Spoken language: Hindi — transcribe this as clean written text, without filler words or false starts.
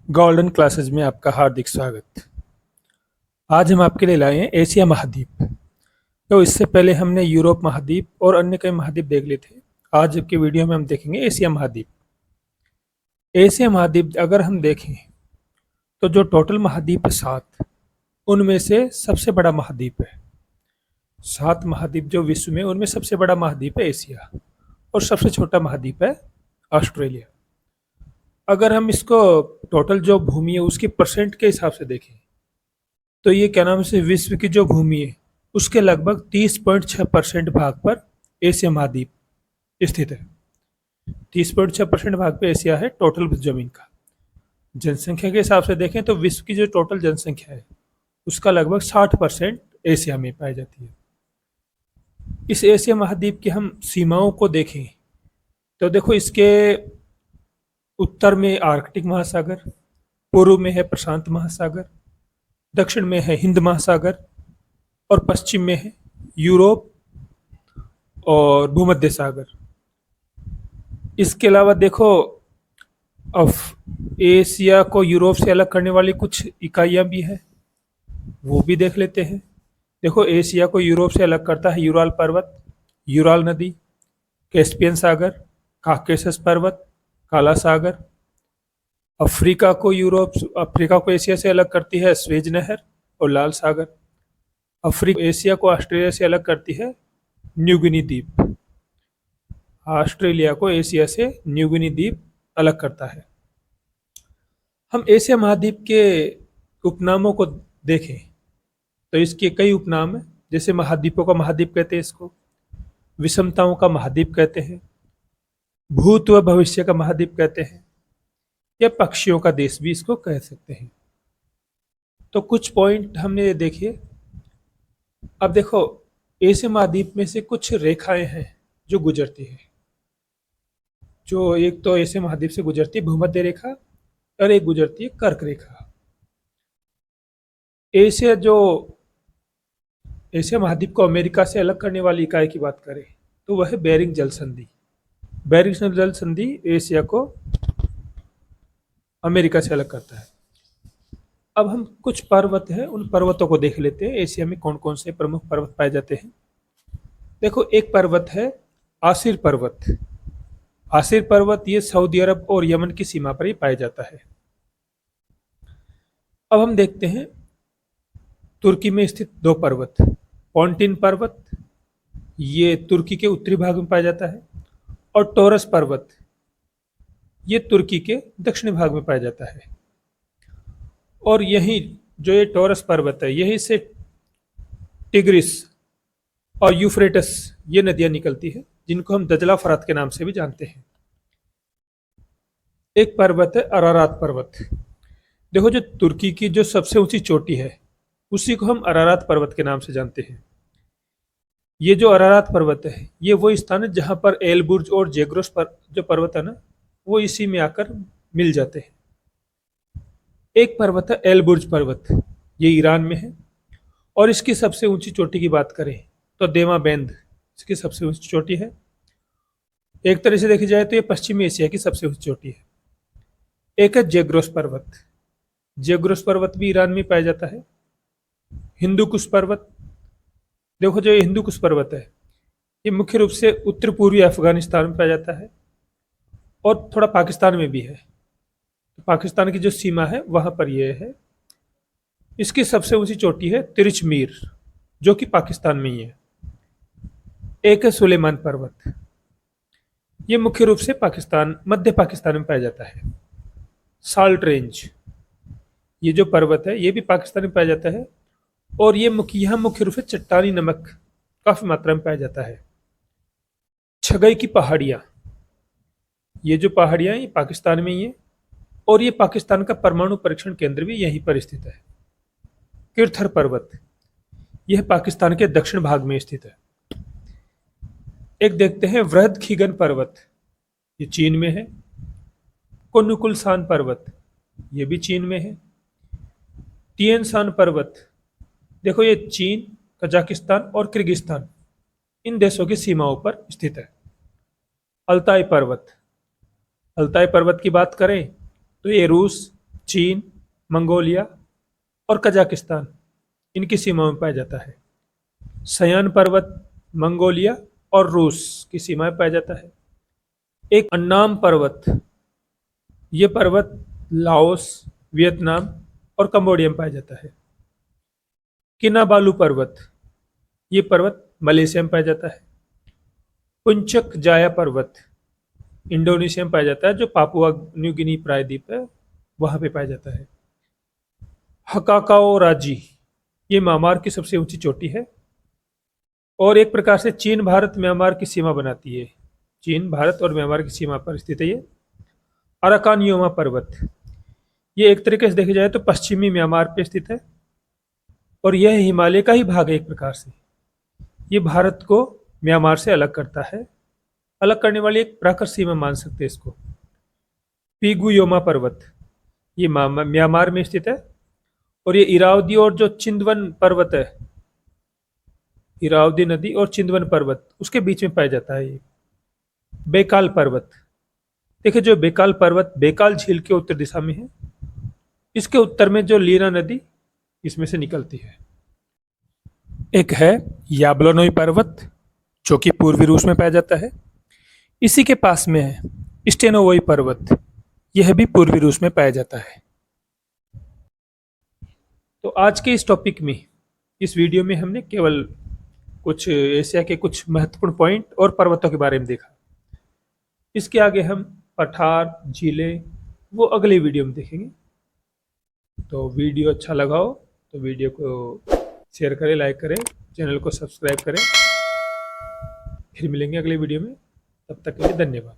गोल्डन क्लासेस में आपका हार्दिक स्वागत। आज हम आपके लिए लाए हैं एशिया महाद्वीप। तो इससे पहले हमने यूरोप महाद्वीप और अन्य कई महाद्वीप देख लिए थे। आज के वीडियो में हम देखेंगे एशिया महाद्वीप। एशिया महाद्वीप अगर हम देखें तो जो टोटल महाद्वीप है 7, उनमें से सबसे बड़ा महाद्वीप है। 7 महाद्वीप जो विश्व में, उनमें सबसे बड़ा महाद्वीप है एशिया और सबसे छोटा महाद्वीप है ऑस्ट्रेलिया। अगर हम इसको टोटल जो भूमि है उसकी परसेंट के हिसाब से देखें तो ये क्या नाम से विश्व की जो भूमि है उसके लगभग 30.6% भाग पर एशिया महाद्वीप स्थित है। 30.6% भाग पे एशिया है टोटल जमीन का। जनसंख्या के हिसाब से देखें तो विश्व की जो टोटल जनसंख्या है उसका लगभग 60% एशिया में पाई जाती है। इस एशिया महाद्वीप की हम सीमाओं को देखें तो देखो, इसके उत्तर में आर्कटिक महासागर, पूर्व में है प्रशांत महासागर, दक्षिण में है हिंद महासागर और पश्चिम में है यूरोप और भूमध्य सागर। इसके अलावा देखो, अब एशिया को यूरोप से अलग करने वाली कुछ इकाइयां भी हैं, वो भी देख लेते हैं। देखो, एशिया को यूरोप से अलग करता है यूराल पर्वत, यूराल नदी, कैस्पियन सागर, काकेशस पर्वत, काला सागर। अफ्रीका को एशिया से अलग करती है स्वेज नहर और लाल सागर। एशिया को ऑस्ट्रेलिया से अलग करती है न्यूगिनी द्वीप। ऑस्ट्रेलिया को एशिया से न्यूगिनी द्वीप अलग करता है। हम एशिया महाद्वीप के उपनामों को देखें तो इसके कई उपनाम हैं। जैसे महाद्वीपों का महाद्वीप कहते हैं इसको, विषमताओं का महाद्वीप कहते हैं, भूत व भविष्य का महाद्वीप कहते हैं, या पक्षियों का देश भी इसको कह सकते हैं। तो कुछ पॉइंट हमने देखिए। अब देखो, एशिया महाद्वीप में से कुछ रेखाएं हैं जो गुजरती है। जो एक तो एशिया महाद्वीप से गुजरती है भूमध्य रेखा और एक गुजरती है कर्क रेखा। एशिया महाद्वीप को अमेरिका से अलग करने वाली इकाई की बात करें तो वह है बेरिंग जल संधि। बेरिंग जल संधि एशिया को अमेरिका से अलग करता है। अब हम कुछ पर्वत हैं, उन पर्वतों को देख लेते हैं। एशिया में कौन कौन से प्रमुख पर्वत पाए जाते हैं। देखो, एक पर्वत है आसिर पर्वत। आसिर पर्वत ये सऊदी अरब और यमन की सीमा पर ही पाया जाता है। अब हम देखते हैं तुर्की में स्थित 2 पर्वत। पॉन्टिन पर्वत ये तुर्की के उत्तरी भाग में पाया जाता है और टोरस पर्वत ये तुर्की के दक्षिणी भाग में पाया जाता है। और यही जो ये टोरस पर्वत है, यही से टिग्रिस और यूफ्रेटस ये नदियां निकलती है, जिनको हम दजला फरात के नाम से भी जानते हैं। एक पर्वत है अरारात पर्वत। देखो, जो तुर्की की जो सबसे ऊंची चोटी है उसी को हम अरारात पर्वत के नाम से जानते हैं। ये जो अरारात पर्वत है ये वो स्थान है जहां पर एलबुर्ज और जेग्रोस पर जो पर्वत है ना, वो इसी में आकर मिल जाते हैं। एक पर्वत है एलबुर्ज पर्वत, ये ईरान में है। और इसकी सबसे ऊंची चोटी की बात करें तो देमा बेंद इसकी सबसे ऊंची चोटी है। एक तरह से देखी जाए तो ये पश्चिमी एशिया की सबसे ऊंची चोटी है। एक है जेग्रोस पर्वत। जेग्रोस पर्वत भी ईरान में पाया जाता है। हिंदू कुश पर्वत। देखो, जो ये हिंदू कुश पर्वत है ये मुख्य रूप से उत्तर पूर्वी अफगानिस्तान में पाया जाता है और थोड़ा पाकिस्तान में भी है। तो पाकिस्तान की जो सीमा है वहां पर यह है। इसकी सबसे ऊंची चोटी है तिरिचमीर, जो कि पाकिस्तान में ही है। एक है सुलेमान पर्वत। ये मुख्य रूप से मध्य पाकिस्तान में पाया जाता है। साल्ट रेंज ये जो पर्वत है ये भी पाकिस्तान में पाया जाता है और यहाँ मुख्य रूप से चट्टानी नमक काफी मात्रा में पाया जाता है। छगई की पहाड़ियां, ये जो पहाड़ियां ये पाकिस्तान में ही है और ये पाकिस्तान का परमाणु परीक्षण केंद्र भी यहीं पर स्थित है। किरथर पर्वत यह पाकिस्तान के दक्षिण भाग में स्थित है। एक देखते हैं वृहद खीगन पर्वत, ये चीन में है। कोनुकुलसान पर्वत ये भी चीन में है। तिएनशान पर्वत, देखो ये चीन, कजाकिस्तान और किर्गिस्तान इन देशों की सीमाओं पर स्थित है। अल्ताई पर्वत की बात करें तो ये रूस, चीन, मंगोलिया और कजाकिस्तान इनकी सीमा में पाया जाता है। सयान पर्वत मंगोलिया और रूस की सीमा में पाया जाता है। एक अन्नाम पर्वत, ये पर्वत लाओस, वियतनाम और कंबोडिया में पाया जाता है। किनाबालू पर्वत, ये पर्वत मलेशिया में पाया जाता है। पुंचक जाया पर्वत इंडोनेशिया में पाया जाता है, जो पापुआ न्यू गिनी प्रायद्वीप है वहां पे पाया जाता है। हकाकाओ राजी, ये म्यांमार की सबसे ऊंची चोटी है और एक प्रकार से चीन भारत म्यांमार की सीमा बनाती है। चीन भारत और म्यांमार की सीमा पर स्थित है ये। अराकान योमा पर्वत, ये एक तरीके से देखा जाए तो पश्चिमी म्यांमार पे स्थित है और यह हिमालय का ही भाग है एक प्रकार से। ये भारत को म्यांमार से अलग करता है, अलग करने वाली एक प्राकृत सीमा मान सकते हैं इसको। पीगुयोमा पर्वत, ये म्यांमार में स्थित है और ये इरावदी और जो चिंदवन पर्वत है, इरावदी नदी और चिंदवन पर्वत उसके बीच में पाया जाता है। ये बेकाल पर्वत, देखिए जो बेकाल पर्वत बेकाल झील के उत्तर दिशा में है, इसके उत्तर में जो लीना नदी इसमें से निकलती है। एक है याब्लोनोई पर्वत जो कि पूर्वी रूस में पाया जाता है। इसी के पास में है स्टेनोवोई पर्वत, यह भी पूर्वी रूस में पाया जाता है। तो आज के इस टॉपिक में, इस वीडियो में हमने केवल कुछ एशिया के कुछ महत्वपूर्ण पॉइंट और पर्वतों के बारे में देखा। इसके आगे हम पठार, झीलें वो अगले वीडियो में देखेंगे। तो वीडियो अच्छा लगा हो तो वीडियो को शेयर करें, लाइक करें, चैनल को सब्सक्राइब करें। फिर मिलेंगे अगले वीडियो में, तब तक के लिए धन्यवाद।